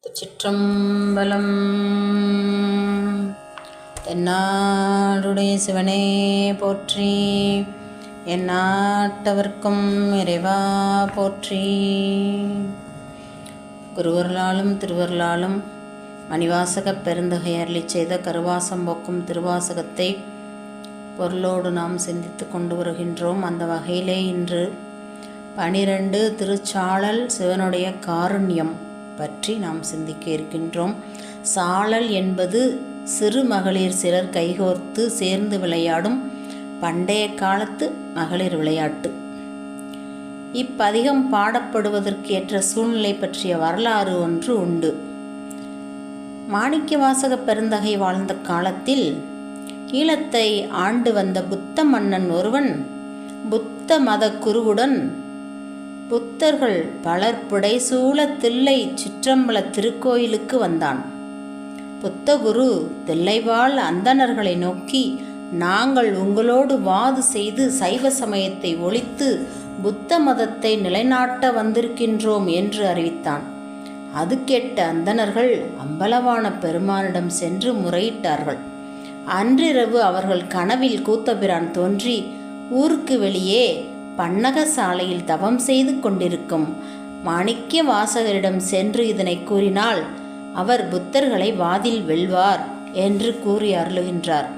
திருச்சிற்றம்பலம். தென்னாடுடைய சிவனே போற்றி, எந்நாட்டவர்க்கும் இறைவா போற்றி. குருவருளாலும் திருவருளாலும் மணிவாசகப் பெருந்தகை அருளிச் செய்த கருவாசம் போக்கும் திருவாசகத்தை பொருளோடு நாம் சிந்தித்து கொண்டு வருகின்றோம். அந்த வகையிலே இன்று 12 திருச்சாழல் சிவனுடைய காருண்யம் பற்றி நாம் சிந்திக்க இருக்கின்றோம். சாழல் என்பது சிறு மகளிர் சிலர் கைகோர்த்து சேர்ந்து விளையாடும் பண்டைய காலத்து மகளிர் விளையாட்டு. இப்பதிகம் பாடப்படுவதற்கு ஏற்ற சூழ்நிலை பற்றிய வரலாறு ஒன்று உண்டு. மாணிக்கவாசக பெருந்தகை வாழ்ந்த காலத்தில் ஈழத்தை ஆண்டு வந்த புத்த மன்னன் ஒருவன் புத்த மத குருவுடன் புத்தர்கள் பலர் புடைசூழ தில்லை சிற்றம்பல திருக்கோயிலுக்கு வந்தான். புத்தகுரு தில்லைவாழ் அந்தணர்களை நோக்கி, நாங்கள் உங்களோடு வாது செய்து சைவ சமயத்தை ஒழித்து புத்த மதத்தை நிலைநாட்ட வந்திருக்கின்றோம் என்று அறிவித்தான். அது கேட்ட அந்தணர்கள் அம்பலவான பெருமானிடம் சென்று முறையிட்டார்கள். அன்றிரவு அவர்கள் கனவில் கூத்தபிரான் தோன்றி, ஊருக்கு வெளியே பன்னக சாலையில் தவம் செய்து கொண்டிருக்கும் மாணிக்க வாசகரிடம் சென்று இதனை கூறினால் அவர் புத்தர்களை வாதில் வெல்வார் என்று கூறி அருளுகின்றார்.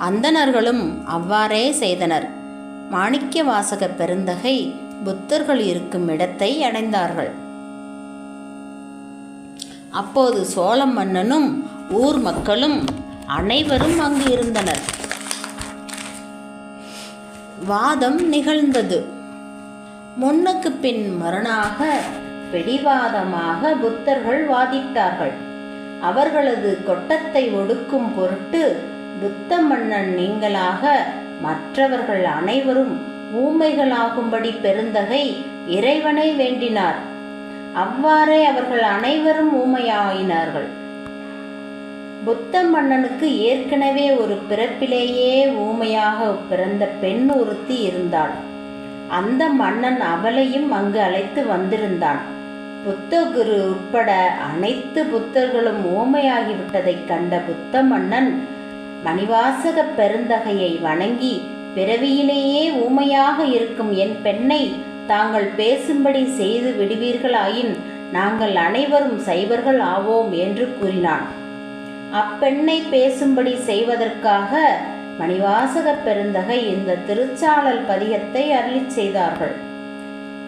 அந்தணர்களும் அவ்வாறே செய்தனர். மாணிக்க வாசக பெருந்தகை புத்தர்கள் இருக்கும் இடத்தை அடைந்தார்கள். அப்போது சோழ மன்னனும் ஊர் மக்களும் அனைவரும் அங்கு இருந்தனர். வாதம் நிகழ்ந்தது. முன்னுக்கு பின் மரணாக பிடிவாதமாக புத்தர்கள் வாதிட்டார்கள். அவர்களது கொட்டத்தை ஒடுக்கும் பொருட்டு புத்த மன்னன் நீங்களாக மற்றவர்கள் அனைவரும் ஊமைகளாகும்படி பெருந்தகை இறைவனை வேண்டினார். அவ்வாறே அவர்கள் அனைவரும் ஊமையாயினார்கள். புத்த மன்னனுக்கு ஏற்கனவே ஒரு பிறப்பிலேயே ஊமையாக பிறந்த பெண் ஒருத்தி இருந்தாள். அந்த மன்னன் அவளையும் அங்கு அழைத்து வந்திருந்தான். புத்தகுரு உட்பட அனைத்து புத்தர்களும் ஊமையாகிவிட்டதைக் கண்ட புத்த மன்னன் மணிவாசக பெருந்தகையை வணங்கி, பிறவியிலேயே ஊமையாக இருக்கும் என் பெண்ணை தாங்கள் பேசும்படி செய்து விடுவீர்களாயின் நாங்கள் அனைவரும் சைவர்கள் ஆவோம் என்று கூறினான். அப்பெண்ணை பேசும்படி செய்வதற்காக மணிவாசக பெருந்தகை இந்த திருச்சாழல் பதிகத்தை அருளிச் செய்தார்கள்.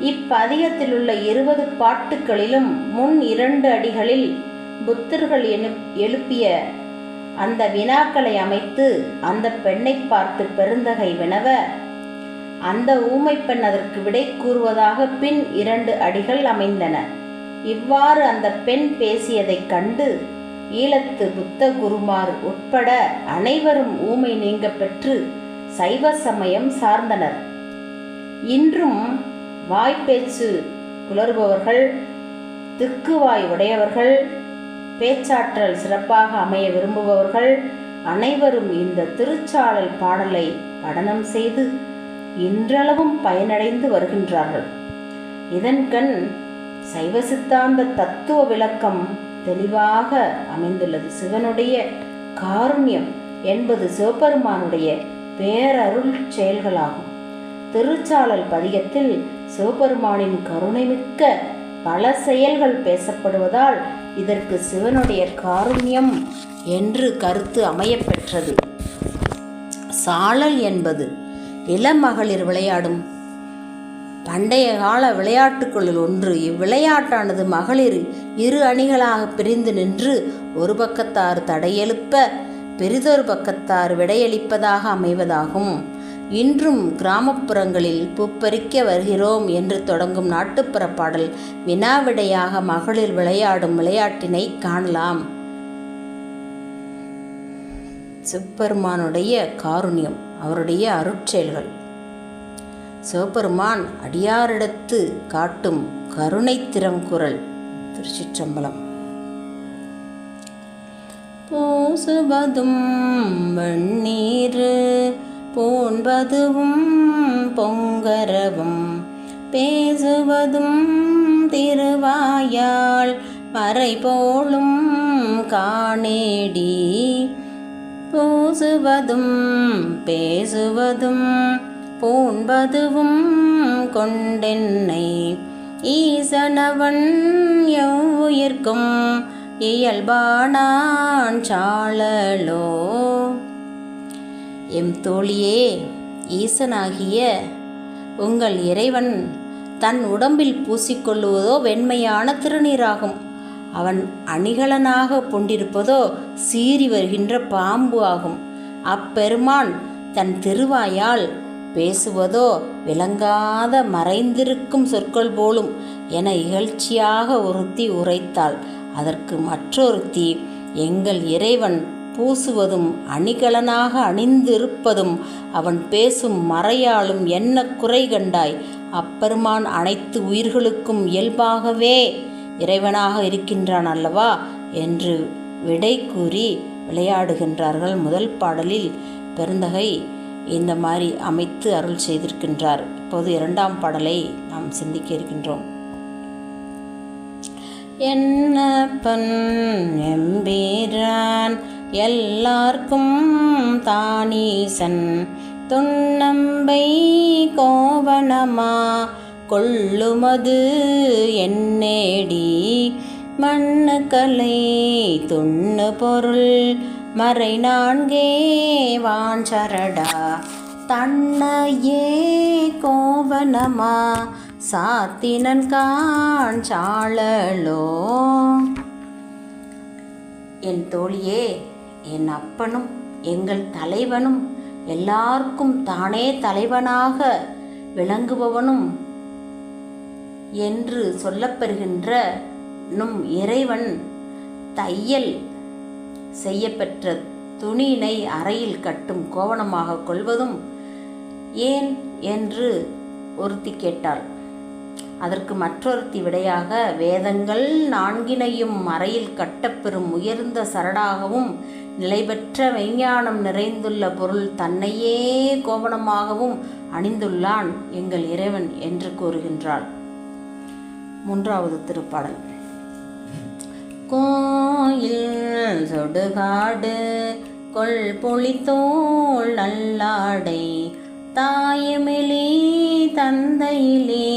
இப்பதிகத்தில் உள்ள 20 பாட்டுகளிலும் முன் 2 அடிகளில் புத்தர்கள் எழுப்பிய அந்த வினாக்களை அமைத்து அந்த பெண்ணை பார்த்து பெருந்தகை வினவ, அந்த ஊமை பெண் அதற்கு விடை கூறுவதாக பின் 2 அடிகள் அமைந்தன. இவ்வாறு அந்த பெண் பேசியதைக் கண்டு ஈழத்து புத்த குருமார் உட்பட அனைவரும் ஊமை நீங்க பெற்று சைவ சமயம் சார்ந்தனர். இன்றும் வாய்ப்பேச்சு குளறுபவர்கள், திக்குவாய் உடையவர்கள், பேச்சாற்றல் சிறப்பாக அமைய விரும்புபவர்கள் அனைவரும் இந்த திருச்சாழல் பாடலை படனம் செய்து இன்றளவும் பயனடைந்து வருகின்றார்கள். இதன் கண் சைவ சித்தாந்த தத்துவ விளக்கம் தெளிவாக அமைந்துள்ளது. சிவனுடைய காருண்யம் என்பது சிவபெருமானுடைய பேரருள் செயல்களாகும். திருச்சாழல் பதிகத்தில் சிவபெருமானின் கருணைமிக்க பல செயல்கள் பேசப்படுவதால் இதற்கு சிவனுடைய காருண்யம் என்று கருத்து அமையப்பெற்றது. சாழல் என்பது இளமகளிர் விளையாடும் பண்டைய கால விளையாட்டுக்களில் ஒன்று. இவ்விளையாட்டானது மகளிர் 2 அணிகளாக பிரிந்து நின்று ஒரு பக்கத்தார் தடையெழுப்ப பெரிதொரு பக்கத்தார் விடையளிப்பதாக அமைவதாகும். இன்றும் கிராமப்புறங்களில் பூப்பறிக்க வருகிறோம் என்று தொடங்கும் நாட்டுப்புற பாடல் வினாவிடையாக மகளிர் விளையாடும் விளையாட்டினை காணலாம். சிவபெருமானுடைய காருண்யம், அவருடைய அருட்செயல்கள், சிவபெருமான் அடியாரிடத்து காட்டும் கருணை திறங்குரல். திருச்சிற்றம்பலம். பூசுவதும் வெண்ணீர் பூண்பதுவும் பொங்கரவும் பேசுவதும் திருவாயால் மறை போலும் காணேடி பூசுவதும் பேசுவதும் பூண்பதுவும் கொண்டென்னை ஈசனவன் எவ்வுயிர்க்கும் இயல்பானான் சாழலோ. எம் தோழியே, ஈசனாகிய உங்கள் இறைவன் தன் உடம்பில் பூசிக்கொள்ளுவதோ வெண்மையான திருநீராகும். அவன் அணிகலனாக கொண்டிருப்பதோ சீறி வருகின்ற பாம்பு ஆகும். அப்பெருமான் தன் திருவாயால் பேசுவதோ விளங்காத மறைந்திருக்கும் சொற்கள் போலும் என இகழ்ச்சியாக ஒருத்தி உரைத்தாள். அதற்கு மற்றொருத்தி, எங்கள் இறைவன் பூசுவதும் அணிகலனாக அணிந்திருப்பதும் அவன் பேசும் மறையாலும் என்ன குறை கண்டாய்? அப்பெருமான் அனைத்து உயிர்களுக்கும் இயல்பாகவே இறைவனாக இருக்கின்றான் அல்லவா என்று விடை கூறி விளையாடுகின்றார்கள். முதல் பாடலில் பெருந்தகை இந்த மாதிரி அமைத்து அருள் செய்திருக்கின்றார். இப்போது இரண்டாம் பாடலை நாம் சிந்திக்க இருக்கின்றோம். என்னப்பன் எம்பீரான் எல்லார்க்கும் தானீசன் துன்னம்பை கோவணமா கொள்ளுமது என்னேடி மண்ணு கலை துண்ணு பொருள் மறை நான்கே வாஞ்சரடா தன்னையே கோவணமா சாத்தினன் காண் சாழலோ. என் தோழியே, என் அப்பனும் எங்கள் தலைவனும் எல்லாருக்கும் தானே தலைவனாக விளங்குபவனும் என்று சொல்லப்பெறுகின்ற நும் இறைவன் தையல் செய்யப்பெற்ற துணியினை அறையில் கட்டும் கோவணமாக கொள்வதும் ஏன் என்று ஒருத்தி கேட்டாள். அதற்கு மற்றொருத்தி விடையாக, வேதங்கள் நான்கினையும் அறையில் கட்டப்பெறும் உயர்ந்த சரடாகவும் நிலைபெற்ற மெய்ஞானம் நிறைந்துள்ள பொருள் தன்னையே கோவணமாகவும் அணிந்துள்ளான் எங்கள் இறைவன் என்று கூறுகின்றாள். மூன்றாவது திருப்பாடல். கோயில் சொடுகாடு கொள் பொழித்தோள் நல்லாடை தாயுமிலி தந்தையிலே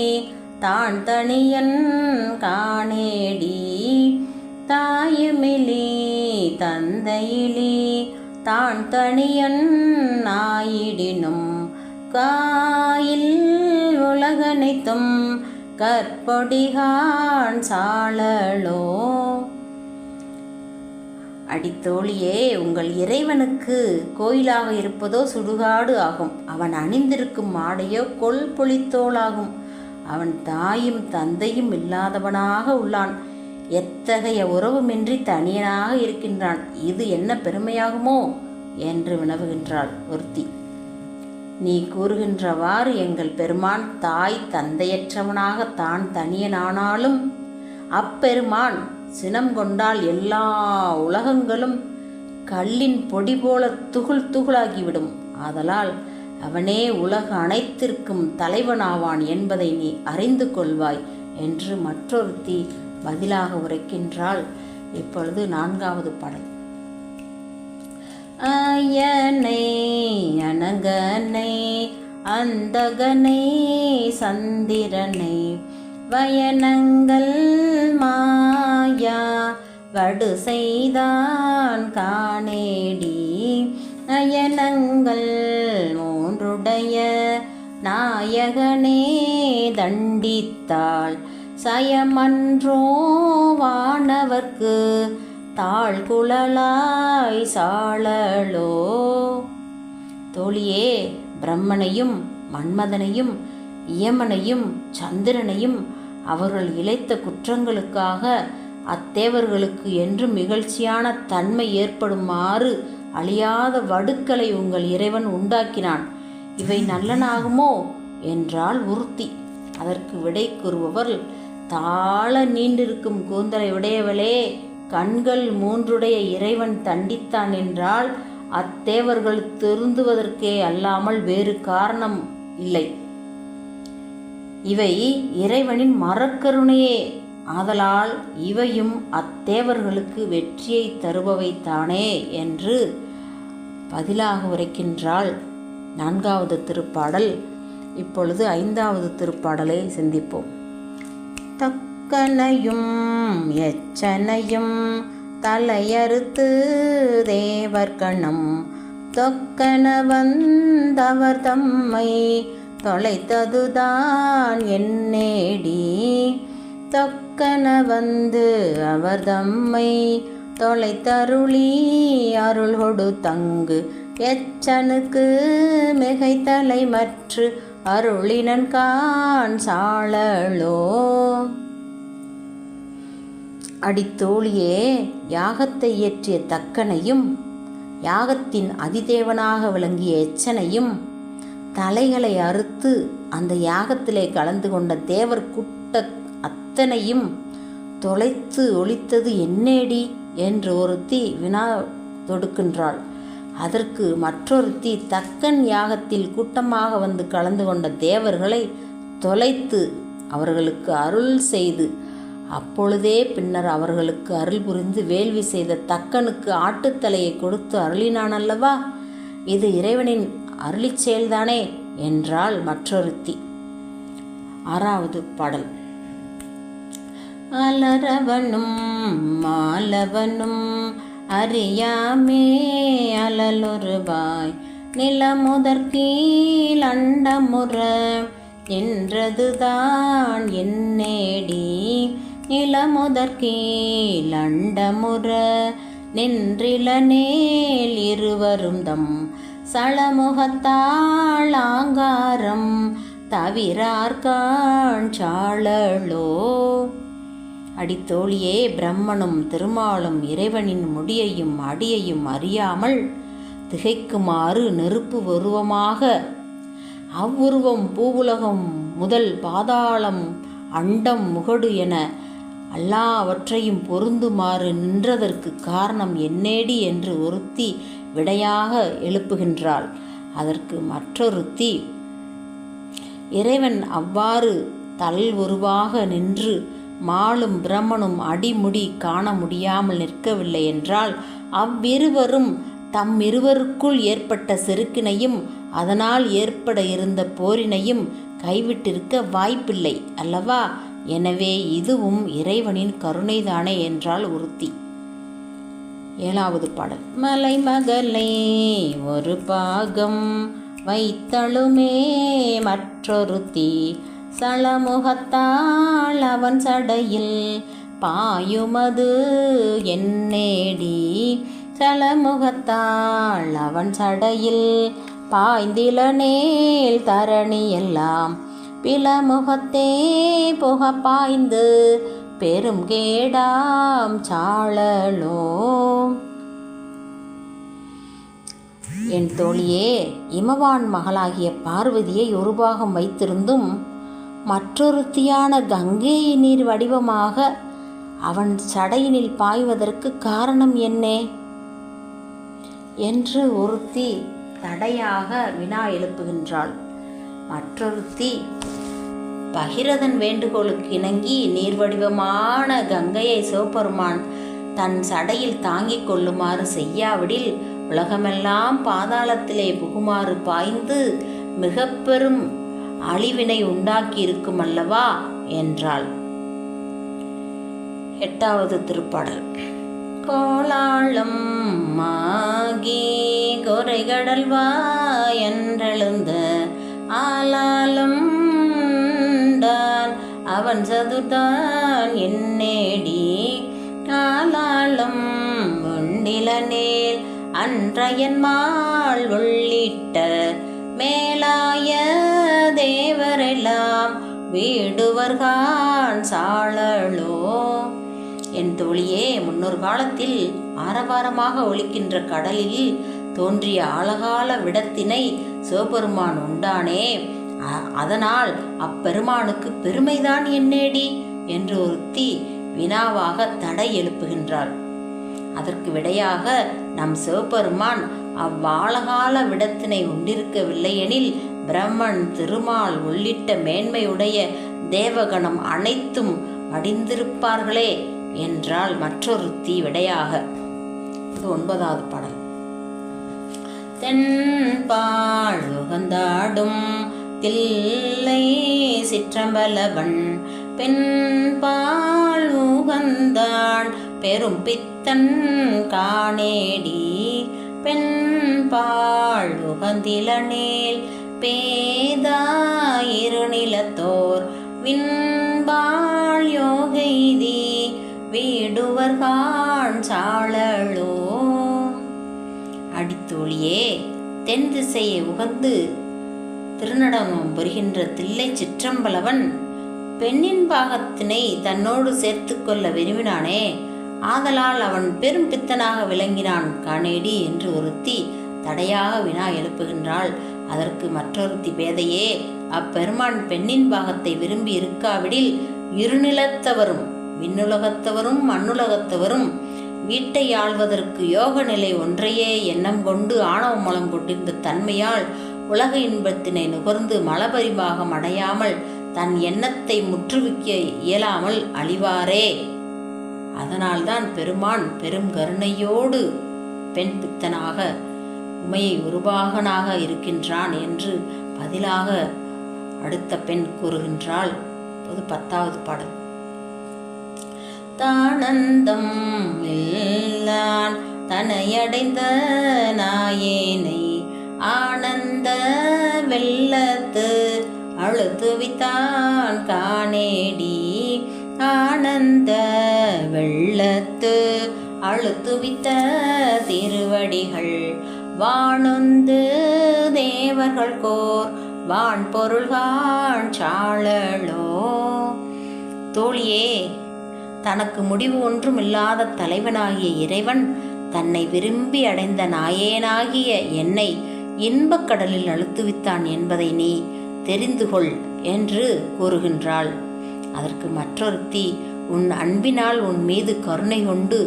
தான் தனியன் காணேடி தாயுமிலி தந்தையிலே தான் தனியன் ஆயிடினும் காயில் உலகனைத்தும் கற்பொடிகான் சாழலோ. அடித்தோழியே, உங்கள் இறைவனுக்கு கோயிலாக இருப்பதோ சுடுகாடு ஆகும். அவன் அணிந்திருக்கும் ஆடையோ கொள் பொழித்தோளாகும். அவன் தாயும் தந்தையும் இல்லாதவனாக உள்ளான். எத்தகைய உறவுமின்றி தனியனாக இருக்கின்றான். இது என்ன பெருமையாகுமோ என்று வினவுகின்றாள் ஒருத்தி. நீ கூறுகின்றவாறு எங்கள் பெருமான் தாய் தந்தையற்றவனாக தான் தனியனானாலும் அப்பெருமான் சினம் கொண்டால் எல்லா உலகங்களும் கல்லின் பொடி போல துகுள் துகுளாகிவிடும். ஆதலால் அவனே உலக அனைத்திற்கும் தலைவனாவான் என்பதை நீ அறிந்து கொள்வாய் என்று மற்றொருத்தி பதிலாக உரைக்கின்றாள். இப்பொழுது நான்காவது பாடல். அயனை அனங்கனை அந்தகனை சந்திரனை வயனங்கள் மாயா வடு செய்தான் காணேடி நயனங்கள் மூன்றுடைய நாயகனே தண்டித்தாள் சயமன்றோ வானவர்க்கு தாழ்குழலாய் சாழலோ. தோழியே, பிரம்மனையும் மன்மதனையும் இயமனையும் சந்திரனையும் அவர்கள் இழைத்த குற்றங்களுக்காக அத்தேவர்களுக்கு என்றும் இகழ்ச்சியான தன்மை ஏற்படுமாறு அழியாத வடுக்களை உங்கள் இறைவன் உண்டாக்கினான். இவை நல்லனாகுமோ என்றால் உறுத்தி. அதற்கு விடை கூறுபவர், தாழ நீண்டிருக்கும் கூந்தலை உடையவளே, கண்கள் மூன்றுடைய இறைவன் தண்டித்தான் என்றால் அத்தேவர்கள் திருந்துவதற்கே அல்லாமல் வேறு காரணம் இல்லை. இவை இறைவனின் மரக்கருணையே ஆதலால் இவையும் அத்தேவர்களுக்கு வெற்றியை தருபவைத்தானே என்று பதிலாக உரைக்கின்றாள் 4வது திருப்பாடல். இப்பொழுது 5வது திருப்பாடலை சிந்திப்போம். தக்கனையும் எச்சனையும் தலையறுத்து தேவர்கணம் தொக்கன வந்தவர் தம்மை தொலைத்ததுதான் என்னேடி. தொக்கன வந்து அவர் தம்மை தொலைத்தருளி அருள் கொடு தங்கு எச்சனுக்கு மிகைத்தலை மற்று அருளினன் கான் சாழலோ. அடித்தோழியே, யாகத்தை இயற்றிய தக்கனையும் யாகத்தின் அதிதேவனாக விளங்கிய எச்சனையும் தலைகளை அறுத்து அந்த யாகத்திலே கலந்து கொண்ட தேவர் கூட்ட அத்தனையும் தொலைத்து ஒழித்தது என்னேடி என்று ஒருத்தி வினா தொடுக்கின்றாள். அதற்கு மற்றொருத்தி, தக்கன் யாகத்தில் கூட்டமாக வந்து கலந்து கொண்ட தேவர்களை தொலைத்து அவர்களுக்கு அருள் செய்து அப்பொழுதே பின்னர் அவர்களுக்கு அருள் புரிந்து வேள்வி செய்த தக்கனுக்கு ஆட்டுத்தலையை கொடுத்து அருளினான் அல்லவா, இது இறைவனின் அருளி செயல்தானே என்றாள் மற்றொருத்தி. 6வது பாடல். அலரவனும் மாலவனும் அறியாமே அலலொருவாய் நிலமுதற் கீழ் அண்டமுற நின்றதுதான் என்னேடி. நிலமுதற் கீழ் அண்டமுற நின்றிலனேல் இருவரும் தம் சளமுகத்தாள் ஆங்காரம் தவிரார்கான் சாழலோ. அடித்தோழியே, பிரம்மனும் திருமாலும் இறைவனின் முடியையும் அடியையும் அறியாமல் திகைக்குமாறு நெருப்பு உருவமாக அவ்வுருவம் பூவுலகம் முதல் பாதாளம் அண்டம் முகடு என எல்லாவற்றையும் பொருந்துமாறு நின்றதற்கு காரணம் என்னேடி என்று ஒருத்தி விடையாக எழுப்புகின்றாள். அதற்கு மற்றொருத்தி, இறைவன் அவ்வாறு உருவாக நின்று மாலும் பிரம்மனும் அடிமுடி காண முடியாமல் நிற்கவில்லை என்றால் அவ்விருவரும் தம்மிருவருக்குள் ஏற்பட்ட செருக்கினையும் அதனால் ஏற்பட இருந்த போரினையும் கைவிட்டிருக்க வாய்ப்பில்லை அல்லவா. எனவே இதுவும் இறைவனின் கருணைதானே என்றால் ஒருத்தி. 7வது பாடல். மலைமகளை ஒரு பாகம் வைத்தழுமே மற்றொருத்தி சளமுகத்தாள் அவன் சடையில் பாயுமது என்னேடி. சளமுகத்தாள் அவன் சடையில் பாய்ந்திலனேல் தரணி எல்லாம் பிளமுகத்தே புக பாய்ந்து பெரும் கேடாம் சாழலோ. என் தோழியே, இமவான் மகளாகிய பார்வதியை ஒரு பாகம் வைத்திருந்தும் மற்றொருத்தியான கங்கை நீர் வடிவமாக அவன் சடையினில் பாய்வதற்கு காரணம் என்னே என்று ஒருத்தி தடையாக வினா எழுப்புகின்றாள். மற்றொருத்தி, பகிரதன் வேண்டுகோளுக்கு இணங்கி நீர் வடிவமான கங்கையை சிவபெருமான் தன் சடையில் தாங்கிக் கொள்ளுமாறு செய்யாவிடில் உலகமெல்லாம் பாதாளத்திலே புகுமாறு பாய்ந்து மிக பெரும் அழிவினை உண்டாக்கி இருக்கும் அல்லவா என்றாள். 8வது திருப்பாடல். கோளாளம் மாகி கொரைகடல்வாய் என்றெழுந்த ஆளாலும் தான் அவன் சதுர்தான் என்னேடி. ஆளாலும் உண்டிலனேல் அன்றையன்மாள் உள்ளிட்ட மேலாய தேவரெல்லாம் வீடுவர்கான் சாழலோ. என் தோழியே, முன்னொரு காலத்தில் ஆரவாரமாக ஒலிக்கின்ற கடலில் தோன்றிய ஆழகால விடத்தினை சிவபெருமான் உண்டானே, அதனால் அப்பெருமானுக்கு பெருமைதான் என்னேடி என்று ஒருத்தி வினாவாக தடை எழுப்புகின்றாள். அதற்கு விடையாக நம் சிவபெருமான் அவ்வாழகால விடத்தினை உண்டிருக்கவில்லை எனில் பிரம்மன் திருமால் உள்ளிட்ட மேன்மையுடைய தேவகணம் அனைத்தும் மடிந்திருப்பார்களே என்றாள் மற்றொருத்தி விடையாக. இது 9வது பாடல். தென்பால் உகந்தாடும் தில்லை சிற்றம்பலவன் பெண்பால் உகந்தான் பெரும் பித்தன் காணேடி பெண்பால் உகந்திலனேல் பேதாயிரு நிலத்தோர் விண்பால் யோகைதி வீடுவர்கான் சாழலோ. அடித்தோழியே, தென் திசையை உகந்து திருநடனம் புரிகின்ற தில்லை சிற்றம்பலவன் பெண்ணின் பாகத்தினை தன்னோடு சேர்த்து கொள்ள விரும்பினானே, ஆதலால் அவன் பெரும் பித்தனாக விளங்கினான் காணேடி என்று ஒருத்தி தடையாக வினா எழுப்புகின்றாள். அதற்கு மற்றொருத்தி, பேதையே, அப்பெருமான் பெண்ணின் பாகத்தை விரும்பி இருக்காவிடில் இருநிலத்தவரும் விண்ணுலகத்தவரும் மண்ணுலகத்தவரும் வீட்டை ஆள்வதற்கு யோக நிலை ஒன்றையே எண்ணம் கொண்டு ஆணவ மூலம் கொண்டிருந்த தன்மையால் உலக இன்பத்தினை நுகர்ந்து மலபரிபாகம் அடையாமல் தன் எண்ணத்தை முற்றுவிக்க இயலாமல் அழிவாரே. அதனால்தான் பெருமான் பெரும் கருணையோடு பெண் பித்தனாக உமையை உருவாகனாக இருக்கின்றான் என்று பதிலாக அடுத்த பெண் கூறுகின்றாள். 10வது பாடல். தானந்தம் இல்லான் தனையடைந்த நாயேனை ஆனந்த வெள்ளத்து அழுத்துவித்தான் காணேடி ஆனந்த வெள்ளத்து அழுத்துவித்த திருவடிகள் வானொந்து தேவர்கள் கோர் வான் பொருள்கான் சாழலோ. தோழியே, தனக்கு முடிவு ஒன்றுமில்லாத தலைவனாகிய இறைவன் தன்னை விரும்பி அடைந்த நாயேனாகிய என்னை இன்பக்கடலில் அழுத்துவித்தான் என்பதை நீ தெரிந்து கொள் என்று கூறுகின்றாள். அதற்கு மற்றொருத்தி, உன் அன்பினால் உன் மீது கருணை கொண்டு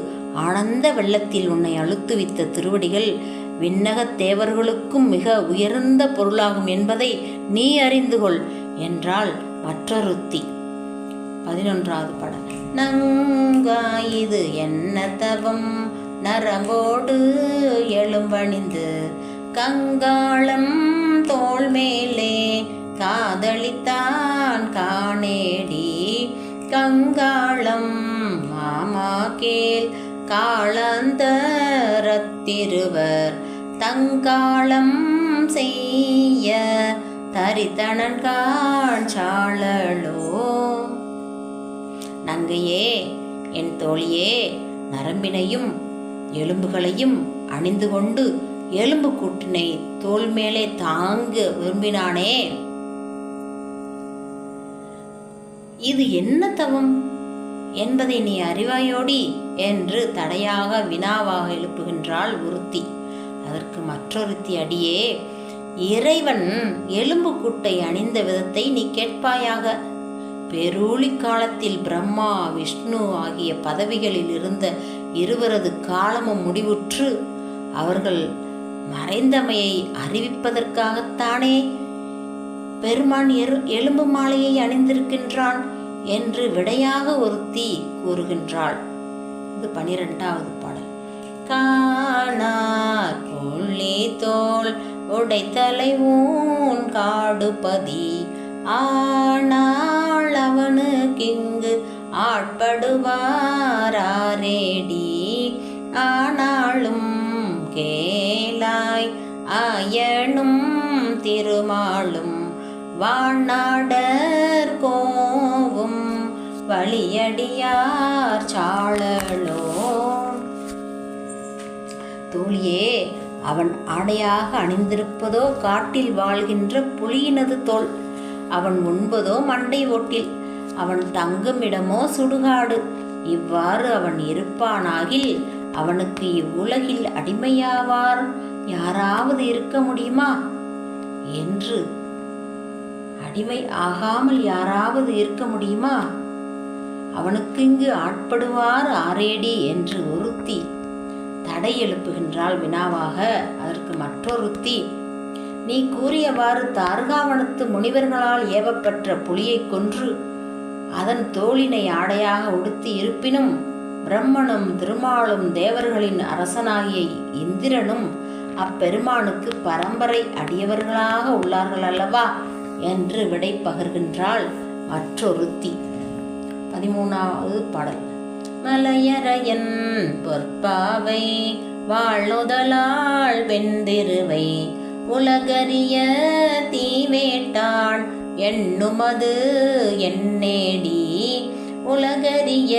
ஆனந்த வெள்ளத்தில் உன்னை அழுத்துவித்த திருவடிகள் விண்ணகத் தேவர்களுக்கும் மிக உயர்ந்த பொருளாகும் என்பதை நீ அறிந்து கொள் என்றாள் மற்றொருத்தி. 11வது பாடல். நங்காயிது என்ன தவம் நரம்போடு எழும்பணிந்து கங்காளம் தோள் மேலே காதலித்தான் காணேடி கங்காளம் மாமா கேள் காளாந்தரத்திருவர் தங்காளம் செய்ய தரித்தனன்கான் சாழலோ. நங்கையே, என் தோழியே, நரம்பினையும் எலும்புகளையும் அணிந்து கொண்டு எலும்பு கூட்டினை தோள் மேலே தாங்க விரும்பினானே, இது என்ன தவம் என்பதை நீ அறிவாயோடி என்று தடையாக வினாவாக எழுப்புகின்றாள் ஒருத்தி. அதற்கு மற்றொருத்தி, அடியே, இறைவன் எலும்பு கூட்டை அணிந்த விதத்தை நீ கேட்பாயாக. பெருளி காலத்தில் பிரம்மா விஷ்ணு ஆகிய பதவிகளில் இருந்த இருவரது காலமும் முடிவுற்று அவர்கள் மறைந்தமையை அறிவிப்பதற்காகத்தானே பெருமான் எலும்பு மாலையை அணிந்திருக்கின்றான் என்று விடையாக ஒருத்தி கூறுகின்றாள். இது 12வது பாடல். காணார் புள்ளி தோல் உடைத்தலை ஊன் காடுபதி ஆனால் அவனுக்கிங்கு ஆட்படுவாரேடி ஆனாலும் கேளாய் ஆயனும் திருமாலும் வாணாடர் கோவும் வழியடியார் சாழலோ. தோழியே, அவன் ஆடையாக அணிந்திருப்பதோ காட்டில் வாழ்கின்ற புலியினது தோல். அவன் உண்பதோ மண்டை ஓட்டில். அவன் தங்குமிடமோ சுடுகாடு. இவ்வாறு அவன் இருப்பானாகில் அவனுக்கு இவ்வுலகில் அடிமையாவார் யாராவது இருக்க முடியுமா என்று அடிமை ஆகாமல் யாராவது இருக்க முடியுமா? அவனுக்கு இங்கு ஆட்படுவார் ஆரேடி என்று ஒருத்தி தடை எழுப்புகின்றாள் வினாவாக. அதற்கு மற்றொருத்தி, நீ கூறியவாறு தார்காவனத்து முனிவர்களால் ஏவப்பெற்ற புலியை கொன்று அதன் தோளினை ஆடையாக உடுத்தி இருப்பினும் பிரம்மனும் திருமாலும் தேவர்களின் அரசனாகிய இந்திரனும் அப்பெருமானுக்கு பரம்பரை அடியவர்களாக உள்ளார்கள் அல்லவா என்று விடை பகர்கின்றாள் மற்றொருத்தி. 13வது பாடல். மலையரையன் பொற்பாவை வாழ்நுதலாள் வெந்திருவை உலகறிய தீவேட்டான் எண்ணுமது என்னேடி உலகறிய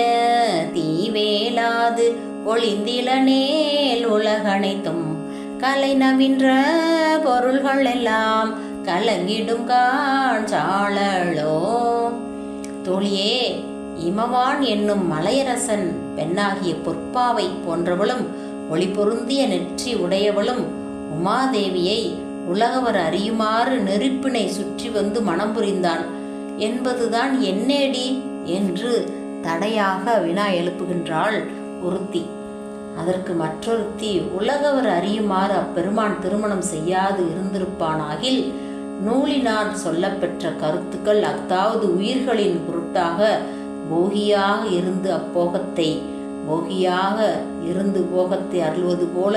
தீவேலாது ஒளிந்திலனேல் உலகனைத்தும் கலை நவின்ற பொருள்கள் எல்லாம் கலங்கிடும் காஞ்சாளோ. தோழியே, இமவான் என்னும் மலையரசன் பெண்ணாகிய பொற்பாவை போன்றவளும் ஒளி பொருந்திய நெற்றி உடையவளும் உமாதேவியை உலகவர் அறியுமாறு நெருப்பினை சுற்றி வந்து மனம் புரிந்தான் என்பதுதான் என்னேடி என்று தடையாக வினா எழுப்புகின்றாள் ஒருத்தி. அதற்கு மற்றொருத்தி, உலகவர் அறியுமாறு அப்பெருமான் திருமணம் செய்யாது இருந்திருப்பானாகில் நூலினால் சொல்லப்பெற்ற கருத்துக்கள் அதாவது உயிர்களின் பொருட்டாக போகியாக இருந்து போகத்தை அருள்வது போல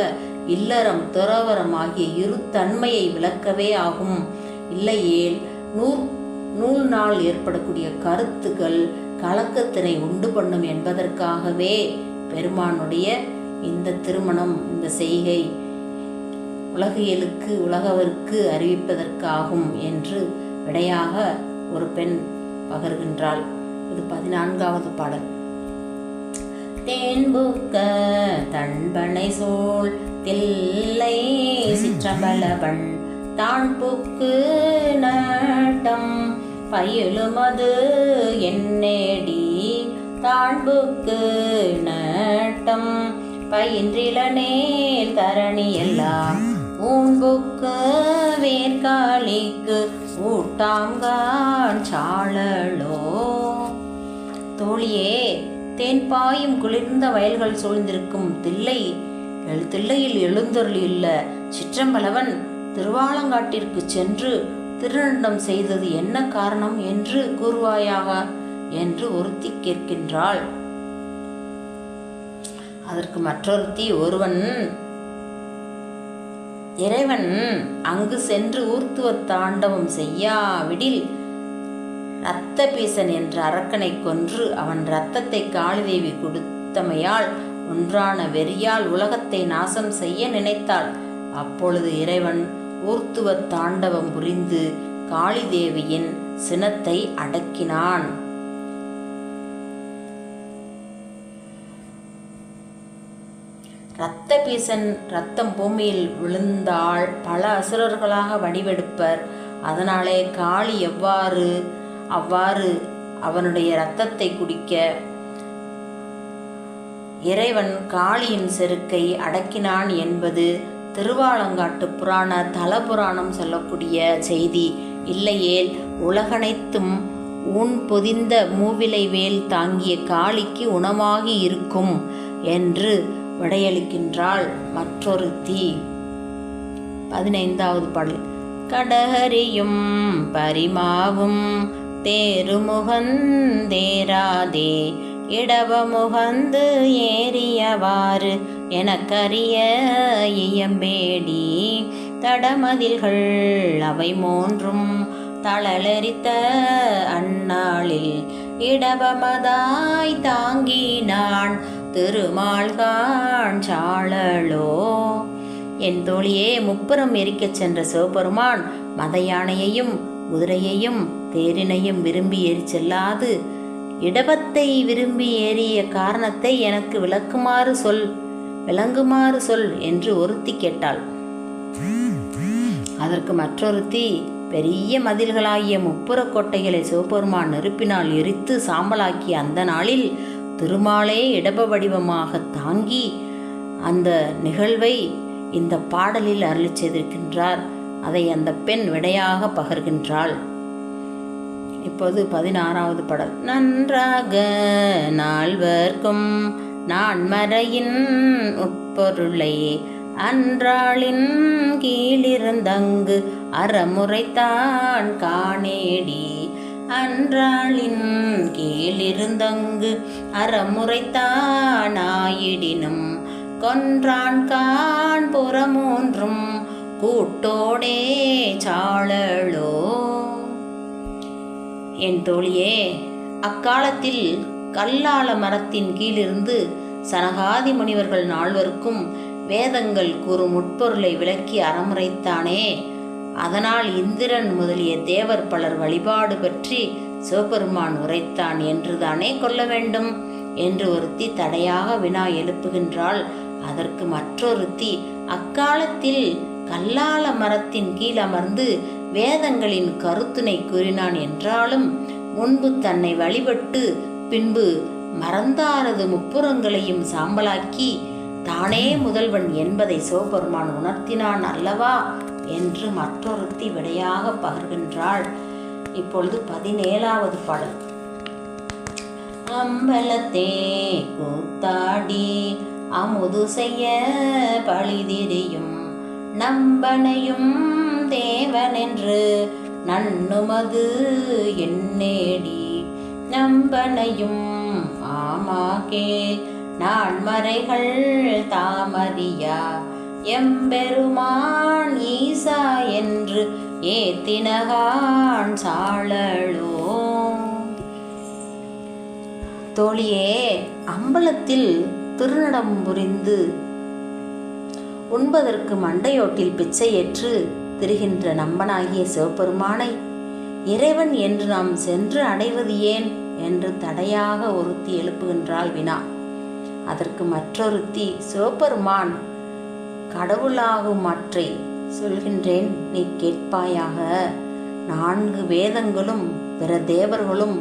இல்லறம் துறவரம் ஆகிய இரு தன்மையை விளக்கவே ஆகும். இல்லையேல் நூல் நாள் ஏற்படக்கூடிய கருத்துக்கள் கலக்கத்தினை உண்டு பண்ணும் என்பதற்காகவே பெருமானுடைய இந்த திருமணம், இந்த செய்கை உலகவருக்கு அறிவிப்பதற்காகும் என்று விடையாக ஒரு பெண் பகர்கின்றாள். இது 14வது பாடல். தேன்புக்க தன்பனை சோழ் தில்லை சிற்றம்பலவன் தான்புக்கு நட்டம் பயிலுமது என்னேடி தான்புக்கு நட்டம் பயின்றிலனேல் தரணி எல்லாம் ஊன்புக்கு வேர்காலிக்கு ஊட்டாங்கான் சாழலோ. தோழியே, தேன்பாயும் குளிர்ந்த வயல்கள் சூழ்ந்திருக்கும் தில்லையில் எழுந்தருளியுள்ள சிற்றம்பலவன் திருவாலங்காட்டிற்கு சென்று திருநண்டம் செய்தது என்ன காரணம் என்று கூறுவாயாக என்று ஒருத்தி கேட்கின்றாள். அதற்கு மற்றொருத்தி, இறைவன் அங்கு சென்று ஊர்த்துவ தாண்டவம் செய்யாவிடில் இரத்த பீசன் என்ற அரக்கனை கொன்று அவன் இரத்தத்தை காளிதேவி கொடுத்தமையால் ஒன்றான வெறியால் உலகத்தை நாசம் செய்ய நினைத்தாள். அப்பொழுது இறைவன் ஊர்த்துவ தாண்டவம் புரிந்து காளிதேவியின் சினத்தை அடக்கினான். இரத்த பீசன் இரத்தம் பூமியில் விழுந்தால் பல அசுரர்களாக வடிவெடுப்பர். அதனாலே காளி அவ்வாறு அவனுடைய இரத்தத்தை குடிக்க இறைவன் காளியின் செருக்கை அடக்கினான் என்பது திருவாலங்காட்டு புராண தலபுராணம் சொல்லக்கூடிய செய்தி. இல்லையேல் உலகனைத்தும் ஊன் பொதிந்த மூவிலை வேல் தாங்கிய காளிக்கு உணவாகி இருக்கும் என்று விடையளிக்கின்றாள் மற்றொருத்தி. 15வது பாடல். கடகரியும் பரிமாவும் தேருமுகந்தேராதே இடவமுகந்து ஏறியவாறு எனக்கரிய இயம்பேடி தடமதில்கள் அவை மூன்றும் தளலெரித்த அந்நாளில் இடவமதாய் தாங்கினான் திருமால்கான் சாழலோ. என் தோழியே, முப்புறம் எரிக்கச் சென்ற சிவபெருமான் மத யானையையும் குதிரையையும் தேரினையும் விரும்பி ஏறி செல்லாது இடபத்தை விரும்பி ஏறிய காரணத்தை எனக்கு விளங்குமாறு சொல் என்று ஒருத்தி கேட்டாள். அதற்கு மற்றொருத்தி, பெரிய மதில்களாகிய முப்புறக் கோட்டைகளை சிவபெருமான் நெருப்பினால் எரித்து சாம்பலாக்கிய அந்த நாளில் திருமாலே இடப வடிவமாக தாங்கி அந்த நிகழ்வை இந்த பாடலில் அருளி செய்திருக்கின்றார். அதை அந்த பெண் விடையாக பகர்கின்றாள். இப்போது 16வது பாடல். நன்றாக நால்வர்க்கும் நான்மறையின் உட்பொருளை அன்றாளின் கீழிருந்தங்கு அறமுறைத்தான் காணேடி அன்றாளின் கீழிருந்தங்கு அறமுறைத்தானாயிடினும் கொன்றான் கான் புறமூன்றும் கூட்டோடே சாழலோ. என் தோழியே, அக்காலத்தில் கல்லால மரத்தின் கீழிருந்து சனகாதி முனிவர்கள் நால்வருக்கும் வேதங்கள் கூறும் உட்பொருளை விளக்கி அறமுறைத்தானே. அதனால் இந்திரன் முதலிய தேவர் பலர் வழிபாடு பற்றி சிவபெருமான் உரைத்தான் என்றுதானே கொள்ள வேண்டும் என்று ஒருத்தி தடையாக வினா எழுப்புகின்றாள். அதற்கு மற்றொருத்தி, அக்காலத்தில் கல்லால மரத்தின் கீழ் அமர்ந்து வேதங்களின் கருத்தினை கூறினான் என்றாலும் முன்பு தன்னை வழிபட்டு பின்பு மறந்தாரது முப்புறங்களையும் சாம்பலாக்கி தானே முதல்வன் என்பதை சிவபெருமான் உணர்த்தினான் அல்லவா என்று மற்றொருத்தி விடையாக பகர்கின்றாள். இப்பொழுது 17வது பாடல். அம்பலத்தே கூத்தாடி அமுது செய்ய பழிதிரியும் நம்பனையும் தேவனென்று நன்னுமது என்னேடி நம்பனையும் ஆமாகே நான் மறைகள் தாமறியா எம்பெருமான் ஈசா என்று ஏத்தினகான் சாழலோ. தோழியே, அம்பலத்தில் திருநடம் புரிந்து உண்பதற்கு மண்டையோட்டில் பிச்சையேற்று திரிகின்ற நம்பனாகிய சிவபெருமானை இறைவன் என்று நாம் சென்று அடைவது ஏன் என்று தடையாக ஒருத்தி எழுப்புகின்றாள் வினா. அதற்கு மற்றொருத்தி, சிவபெருமான் கடவுளாகும் மாற்றை சொல்கின்றேன், நீ கேட்பாயாக. 4 வேதங்களும் பிற தேவர்களும்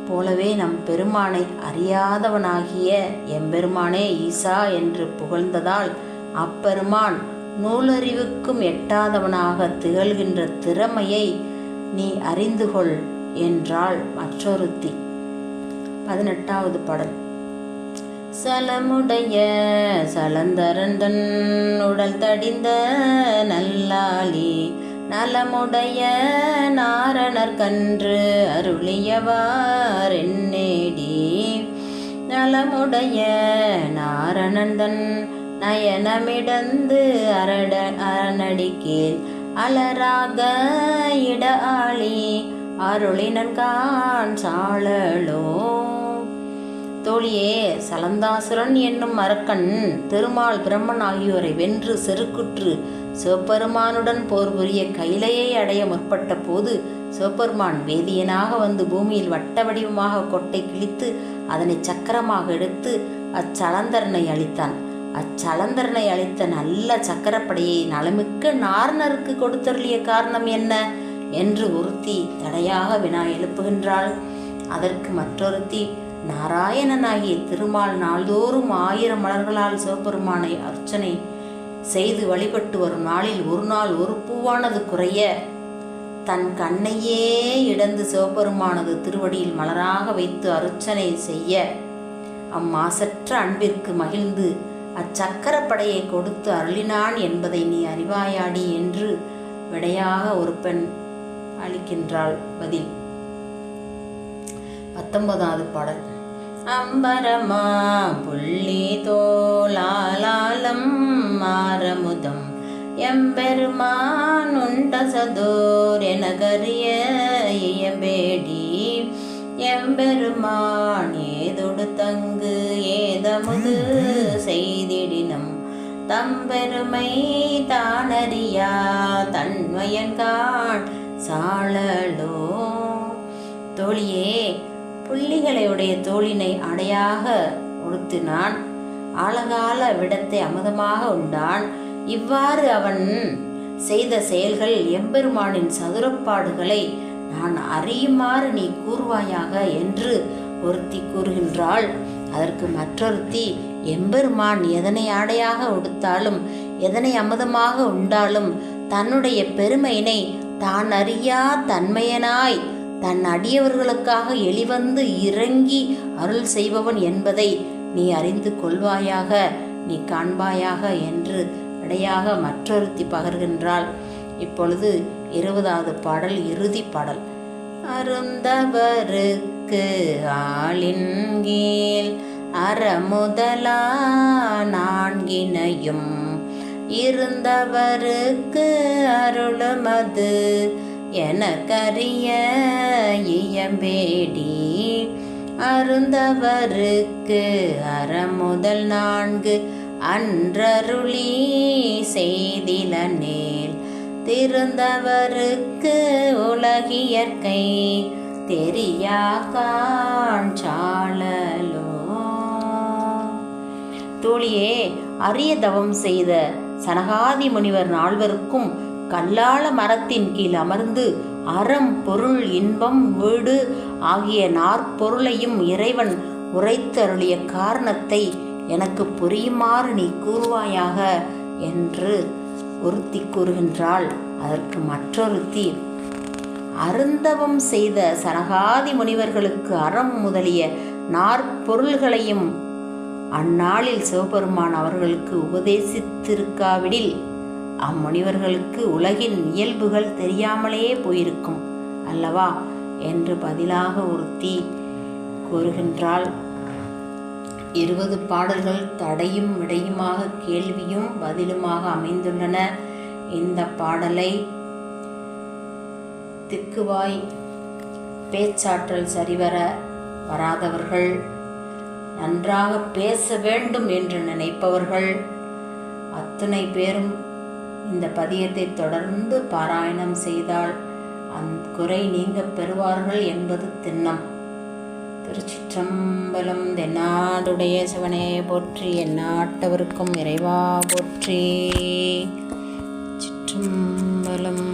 போலவே நம் பெருமானை அறியாதவனாகிய எம்பெருமானே ஈசா என்று புகழ்ந்ததால் அப்பெருமான் நூலறிவுக்கும் எட்டாதவனாக திகழ்கின்ற திறமையை நீ அறிந்து கொள் என்றாள் மற்றொருத்தி. 18வது பாடல். சலமுடைய சலந்தரந்தன் உடல் தடிந்த நல்லாளி நலமுடைய நாரணர் கன்று அருளியவாரென்னேடி நலமுடைய நாரணந்தன் நயனமிடந்து அரணடிக்கீழ் அலராக இட ஆளி அருளினன்கான் சாழலோ. தோழியே, சலந்தாசுரன் என்னும் அரக்கன் திருமால் பிரம்மன் ஆகியோரை வென்று செருக்குற்று சிவபெருமானுடன் போர் புரிய கைலையை அடைய முற்பட்ட போது சிவபெருமான் வேதியனாக வந்து பூமியில் வட்ட வடிவமாக கொட்டை கிழித்து அதனை சக்கரமாக எடுத்து அச்சலந்தரனை அளித்தான். அச்சலந்தரனை அளித்த நல்ல சக்கரப்படையை நலமிக்க நாரணருக்கு கொடுத்தருளிய காரணம் என்ன என்று ஒருத்தி தடையாக வினா எழுப்புகின்றாள். அதற்கு மற்றொருத்தி, நாராயணனாகிய திருமால் நாள்தோறும் 1000 மலர்களால் சிவபெருமானை அர்ச்சனை செய்து வழிபட்டு வரும் நாளில் ஒரு நாள் ஒரு பூவானது குறைய தன் கண்ணையே இடந்து சிவபெருமானது திருவடியில் மலராக வைத்து அர்ச்சனை செய்ய அம்மாசற்ற அன்பிற்கு மகிழ்ந்து அச்சக்கரப்படையை கொடுத்து அருளினான் என்பதை நீ அறிவாயாடி என்று விடையாக ஒரு பெண் அளிக்கின்றாள் பதில். 19வது பாடல். அம்பரமா புள்ளி தோளாலம் மாரமுதம் எம்பெருமான் உண்டசதோர் எனகரிய இயம்பேடி எம்பெருமான் ஏதொடு தங்கு ஏதமுது செய்திடினம் தம்பெருமை தானறியா தன்மையன்கான் சாழலோ. தோழியே, புள்ளிகளையுடைய தோளினை அடையாக உடுத்தினான், ஆழகால விடத்தை அமுதமாக உண்டான். இவ்வாறு அவன் செய்த செயல்கள் எம்பெருமானின் சதுரப்பாடுகளை நான் அறியுமாறு நீ கூறுவாயாக என்று ஒருத்தி கூறுகின்றாள். அதற்கு மற்றொருத்தி, எம்பெருமான் எதனை ஆடையாக உடுத்தாலும் எதனை அமுதமாக உண்டாலும் தன்னுடைய பெருமையினை தான் அறியா தன்மையனாய் தன் அடியவர்களுக்காக எளிவந்து இறங்கி அருள் செய்பவன் என்பதை நீ அறிந்து கொள்வாயாக, நீ காண்பாயாக என்று இடையாக மற்றொருத்தி பகர்கின்றாள். இப்பொழுது 20வது பாடல், இறுதி பாடல். அருந்தவருக்கு ஆளின் கீழ் அறமுதலா நான்கினையும் இருந்தவருக்கு அருளுமது எனக்கரிய இயம்பேடி. அருந்தவருக்கு அறமுதல் 4 அன்றருளி செய்திலனேல் திருந்தவருக்கு உலகியற்கை தெரியா காஞ்சாலலோ. தோழியே, அரிய தவம் செய்த சனகாதி முனிவர் 4வருக்கும் கல்லாள மரத்தின் கீழ் அமர்ந்து அறம், பொருள், இன்பம், வீடு ஆகிய 4 பொருளையும் இறைவன் உரைத்தருளிய காரணத்தை எனக்கு புரியுமாறு நீ கூறுவாயாக என்று ஒருத்தி கூறுகின்றாள். அதற்கு மற்றொருத்தி, அருந்தவம் செய்த சனகாதி முனிவர்களுக்கு அறம் முதலிய 4 பொருள்களையும் அந்நாளில் சிவபெருமான் அவர்களுக்கு உபதேசித்திருக்காவிடில் அம்முனிவர்களுக்கு உலகின் இயல்புகள் தெரியாமலே போயிருக்கும் அல்லவா என்று பதிலாக ஒருத்தி கூறுகின்றாள். 20 பாடல்கள் தடையும் விடையுமாக கேள்வியும் பதிலுமாக அமைந்துள்ளன. இந்த பாடலை திக்குவாய் பேச்சாற்றல் சரிவர வராதவர்கள், நன்றாக பேச வேண்டும் என்று நினைப்பவர்கள் அத்தனை பேரும் இந்த பதியத்தை தொடர்ந்து பாராயணம் செய்தால் குறை நீங்க பெறுவார்கள் என்பது திண்ணம். திருச்சிற்றம்பலம். தென்னாடுடைய சிவனே போற்றி, எந்நாட்டவருக்கும் இறைவா போற்றி. சிற்றம்பலம்.